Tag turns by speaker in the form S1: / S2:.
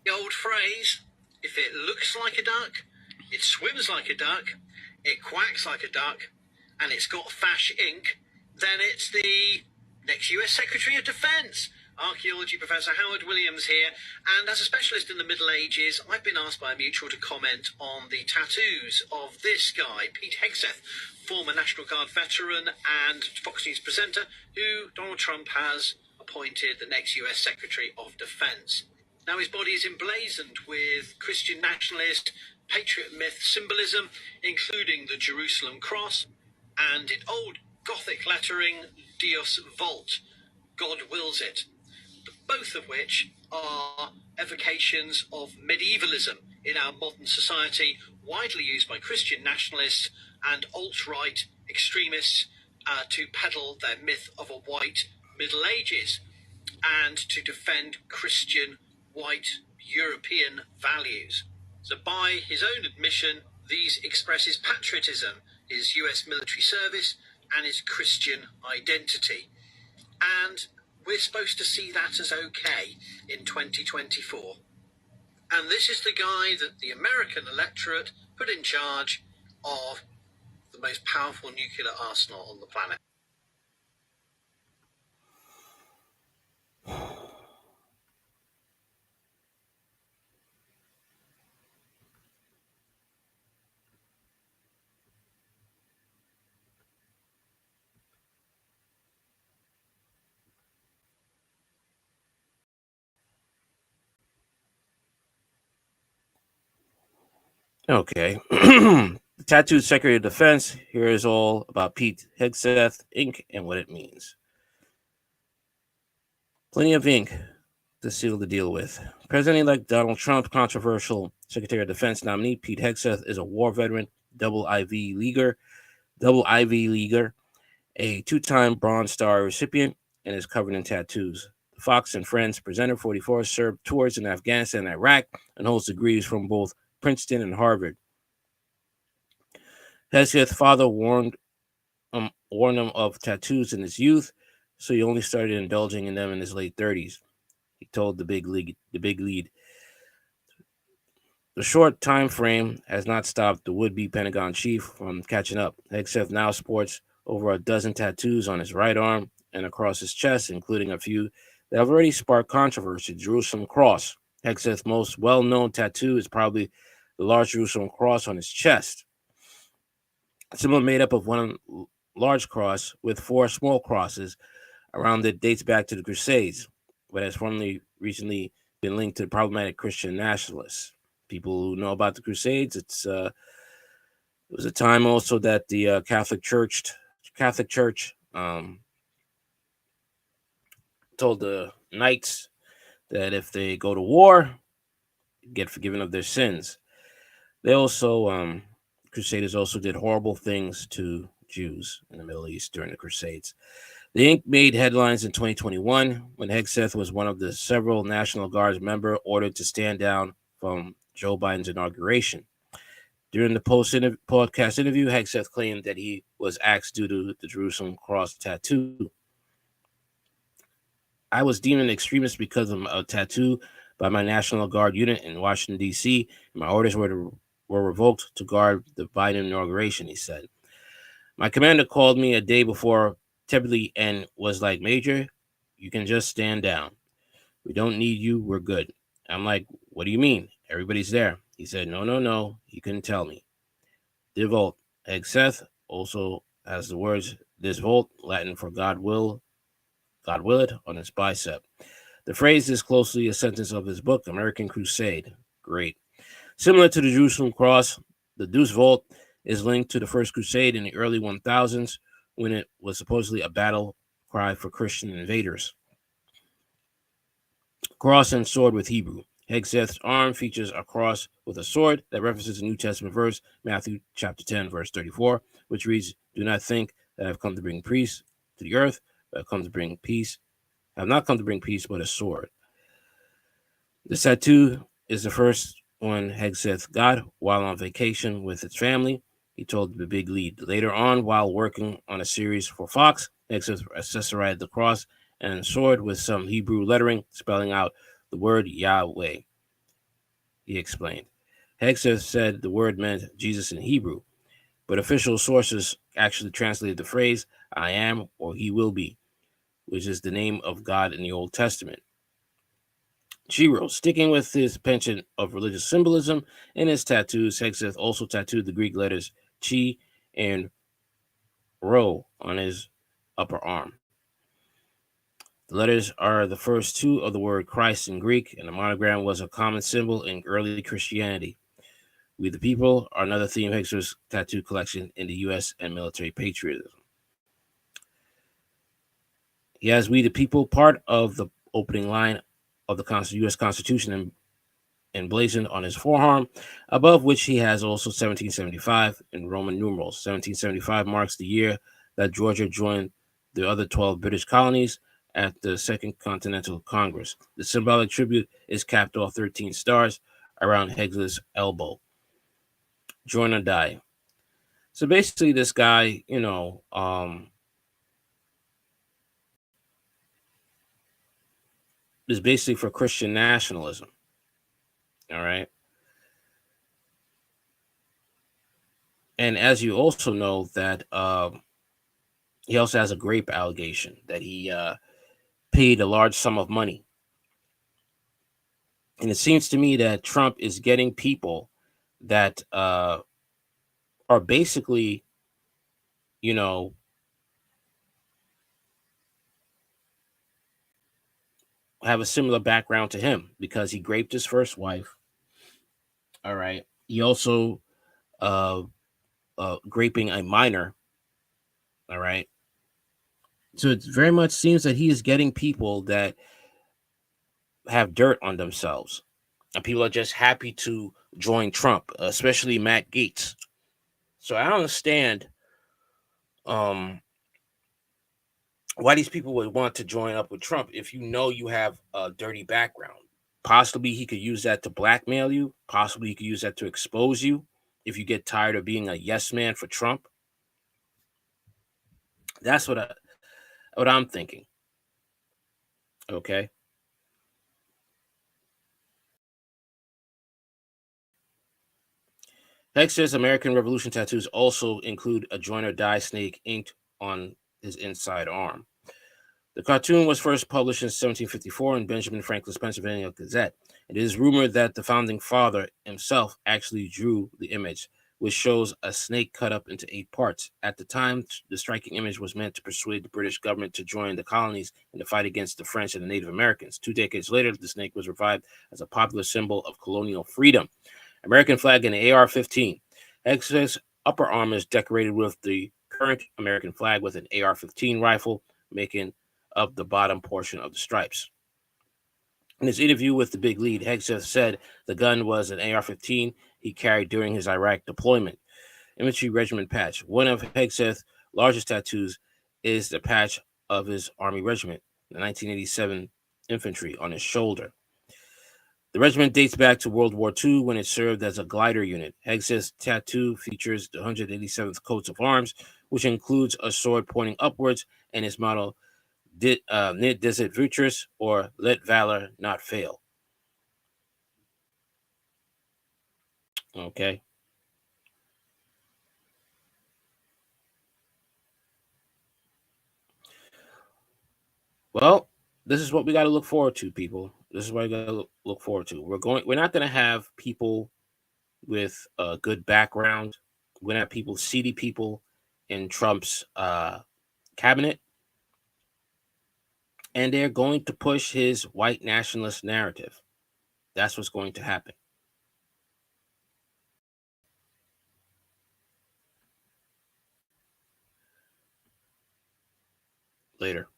S1: The old phrase, if it looks like a duck, it swims like a duck, it quacks like a duck, and it's got fash ink, then it's the next US Secretary of Defense. Archaeology Professor Howard Williams here, and as a specialist in the Middle Ages, I've been asked by a mutual to comment on the tattoos of this guy, Pete Hegseth, former National Guard veteran and Fox News presenter, who Donald Trump has appointed the next US Secretary of Defense. Now his body is emblazoned with Christian nationalist, patriot myth symbolism, including the Jerusalem cross, and in old Gothic lettering, Deus Vult, God wills it, both of which are evocations of medievalism in our modern society, widely used by Christian nationalists and alt-right extremists to peddle their myth of a white Middle Ages and to defend Christian white European values. So by his own admission, these express his patriotism, his US military service, and his Christian identity. And we're supposed to see that as okay in 2024. And this is the guy that the American electorate put in charge of the most powerful nuclear arsenal on the planet.
S2: Okay. The Tattooed Secretary of Defense. Here is all about Pete Hegseth, ink, and what it means. Plenty of ink to seal the deal with. President-elect Donald Trump, controversial Secretary of Defense nominee Pete Hegseth is a war veteran, double Ivy Leaguer, a two-time Bronze Star recipient, and is covered in tattoos. The Fox and Friends presenter, 44, served tours in Afghanistan and Iraq and holds degrees from both Princeton and Harvard. Hegseth's father warned him of tattoos in his youth, so he only started indulging in them in his late 30s. He told the Big Lead. The short time frame has not stopped the would-be Pentagon chief from catching up. Hegseth now sports over a dozen tattoos on his right arm and across his chest, including a few that have already sparked controversy. Jerusalem Cross. Hegseth's most well-known tattoo is probably the large Jerusalem Cross on his chest. A symbol made up of one large cross with four small crosses around it dates back to the Crusades, but has recently been linked to problematic Christian nationalists. People who know about the Crusades, it was a time also that the Catholic Church told the knights that if they go to war, get forgiven of their sins. They also, Crusaders also did horrible things to Jews in the Middle East during the Crusades. The ink made headlines in 2021 when Hegseth was one of the several National Guard's members ordered to stand down from Joe Biden's inauguration. During the podcast interview, Hegseth claimed that he was axed due to the Jerusalem Cross tattoo. I was deemed an extremist because of a tattoo by my National Guard unit in Washington, D.C., and my orders were revoked to guard the Biden inauguration, he said. My commander called me a day before typically and was like, Major, you can just stand down. We don't need you. We're good. I'm like, what do you mean? Everybody's there. He said, no. He couldn't tell me. De Volt. Hegseth also has the words, this Volt, Latin for God will it, on his bicep. The phrase is closely a sentence of his book, American Crusade. Great. Similar to the Jerusalem Cross, the Deus Volt is linked to the First Crusade in the early 1000s when it was supposedly a battle cry for Christian invaders. Cross and sword with Hebrew. Hegseth's arm features a cross with a sword that references a New Testament verse, Matthew chapter 10, verse 34, which reads, do not think that I have come to bring peace to the earth, but I have not come to bring peace, but a sword. The tattoo is the first one Hegseth got while on vacation with his family. He told the Big Lead. Later on, while working on a series for Fox, Hegseth accessorized the cross and sword with some Hebrew lettering spelling out the word Yahweh. he explained. Hegseth said the word meant Jesus in Hebrew, but official sources actually translated the phrase I am or he will be, which is the name of God in the Old Testament. She wrote, sticking with his penchant of religious symbolism in his tattoos, Hegseth also tattooed the Greek letters chi and rho on his upper arm. The letters are the first two of the word Christ in Greek, and the monogram was a common symbol in early Christianity. We the People are another theme of Hegseth's tattoo collection in the U.S. and military patriotism. He has We the People, part of the opening line of the U.S. Constitution, emblazoned on his forearm, above which he has also 1775 in Roman numerals. 1775 marks the year that Georgia joined the other 12 British colonies at the Second Continental Congress. The symbolic tribute is capped off 13 stars around Hegseth's elbow. Join or die. So basically, this guy, is basically for Christian nationalism. All right. And as you also know, that he also has a grape allegation that he paid a large sum of money. And it seems to me that Trump is getting people that are basically, you know, have a similar background to him because he raped his first wife. All right. He also uh, raping a minor. All right. So it very much seems that he is getting people that have dirt on themselves. And people are just happy to join Trump, especially Matt Gaetz. So I don't understand um, why these people would want to join up with Trump if you know you have a dirty background. Possibly he could use that to blackmail you. Possibly he could use that to expose you if you get tired of being a yes man for Trump. That's what I'm thinking. Okay. Hex's American Revolution tattoos also include a join or die snake inked on his inside arm. The cartoon was first published in 1754 in Benjamin Franklin's Pennsylvania Gazette. It is rumored that the founding father himself actually drew the image, which shows a snake cut up into 8 parts. At the time, the striking image was meant to persuade the British government to join the colonies in the fight against the French and the Native Americans. 2 decades later, the snake was revived as a popular symbol of colonial freedom. American flag and the AR-15. Excess upper arm is decorated with the current American flag with an AR-15 rifle, making up the bottom portion of the stripes. In his interview with the Big Lead, Hegseth said the gun was an AR-15 he carried during his Iraq deployment. Infantry Regiment patch. One of Hegseth's largest tattoos is the patch of his Army Regiment, the 1987 infantry, on his shoulder. The regiment dates back to World War II when it served as a glider unit. Hegseth's tattoo features the 187th coat of arms, which includes a sword pointing upwards and his motto, Nid Desit Vitris, or Let Valor Not Fail. Okay. Well, this is what we got to look forward to, people. This is what we got to look forward to. We're not going to have people with a good background. We're going to have people, seedy people in Trump's cabinet, and they're going to push his white nationalist narrative. That's what's going to happen. Later.